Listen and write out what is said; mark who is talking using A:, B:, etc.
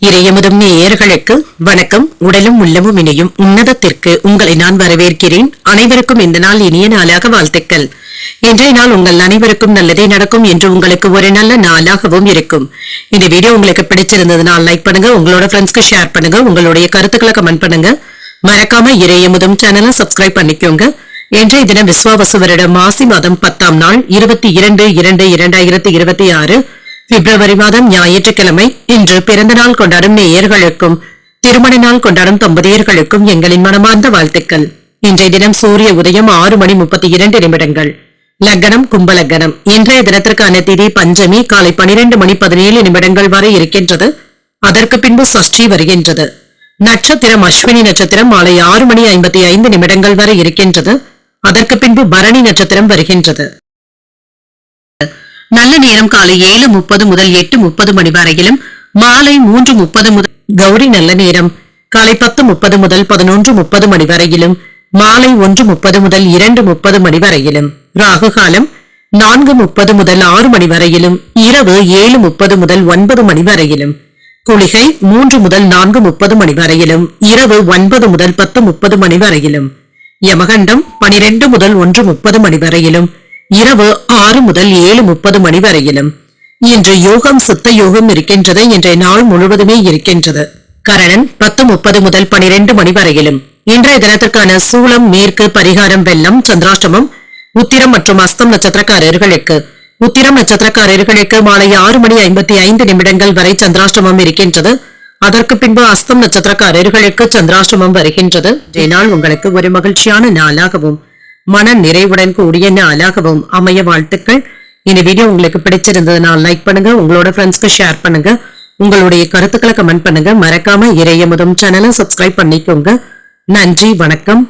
A: இறையமுதும் நேயர்களுக்கு வணக்கம். உடலும் உள்ளமும் இணையும் உன்னதத்திற்கு உங்களை நான் வரவேற்கிறேன். அனைவருக்கும் இந்த நாள் இனிய நாளாக வாழ்த்துக்கள். இன்றைய நாள் உங்கள் அனைவருக்கும் நல்லதே நடக்கும் என்று உங்களுக்கு ஒரு நல்ல நாளாகவும் இருக்கும். இந்த வீடியோ உங்களுக்கு பிடிச்சிருந்ததுனால் லைக் பண்ணுங்க, உங்களோட ஃப்ரெண்ட்ஸ்க்கு ஷேர் பண்ணுங்க, உங்களுடைய கருத்துக்களை கமெண்ட் பண்ணுங்க. மறக்காம இறையமுதும் சேனலை சப்ஸ்கிரைப் பண்ணிக்கோங்க. இன்றைய தினம் விஸ்வாவசு வருடம் மாசி மாதம் 10ஆம் நாள் 22/2/2026 பிப்ரவரி மாதம் ஞாயிற்றுக்கிழமை. இன்று பிறந்த நாள் கொண்டாடும் நேயர்களுக்கும் திருமண நாள் கொண்டாடும் தம்பதியர்களுக்கும் எங்களின் மனமார்ந்த வாழ்த்துக்கள். இன்றைய தினம் சூரிய உதயம் 6:32. லக்னம் கும்பலக்னம். இன்றைய தினத்திற்கான திதி பஞ்சமி காலை 12:17 வரை இருக்கின்றது. அதற்கு பின்பு சஷ்டி வருகின்றது. நட்சத்திரம் அஸ்வினி நட்சத்திரம் மாலை 6:55 வரை இருக்கின்றது. அதற்கு பின்பு பரணி நட்சத்திரம் வருகின்றது. நல்ல நேரம் காலை 7:30 முதல் 8:30 வரையிலும், மாலை 3:30 முதல் கௌரி நல்ல நேரம் காலை 10:30 முதல் 11:30 வரையிலும், மாலை 1:30 முதல் 2:30 வரையிலும், ராகு காலம் 4:30 முதல் 6 வரையிலும், இரவு 7:30 முதல் 9 வரையிலும், குளிகை 3 முதல் 4:30 வரையிலும், இரவு 9 முதல் 10:30 வரையிலும், யமகண்டம் 12 முதல் 1:30 வரையிலும், இரவு 6 முதல் 7:30 வரையிலும். இன்று யோகம் சித்த யோகம் இருக்கின்றது. இன்றைய நாள் முழுவதுமே இருக்கின்றது. கரணன் 10:30 முதல் 12 வரையிலும். இன்றைய தினத்திற்கான சூலம் மேற்கு, பரிகாரம் வெள்ளம், சந்திராஷ்டமம் உத்திரம் மற்றும் அஸ்தம் நட்சத்திரக்காரர்களுக்கு. உத்திரம் நட்சத்திரக்காரர்களுக்கு மாலை 6:55 வரை சந்திராஷ்டமம் இருக்கின்றது. அதற்கு பின்பு அஸ்தம் நட்சத்திரக்காரர்களுக்கு சந்திராஷ்டமம் வருகின்றது. இன்றைய நாள் உங்களுக்கு ஒரு மகிழ்ச்சியான நாளாகவும் மன நிறைவுடன் கூடிய நாளாகவும் அமைய வாழ்த்துக்கள். இந்த வீடியோ உங்களுக்கு பிடிச்சிருந்ததுனால் லைக் பண்ணுங்க, உங்களோட ஃப்ரெண்ட்ஸ்க்கு ஷேர் பண்ணுங்க, உங்களுடைய கருத்துக்களை கமெண்ட் பண்ணுங்க. மறக்காம இறையமுதும் சேனலை சப்ஸ்கிரைப் பண்ணிக்கோங்க. நன்றி, வணக்கம்.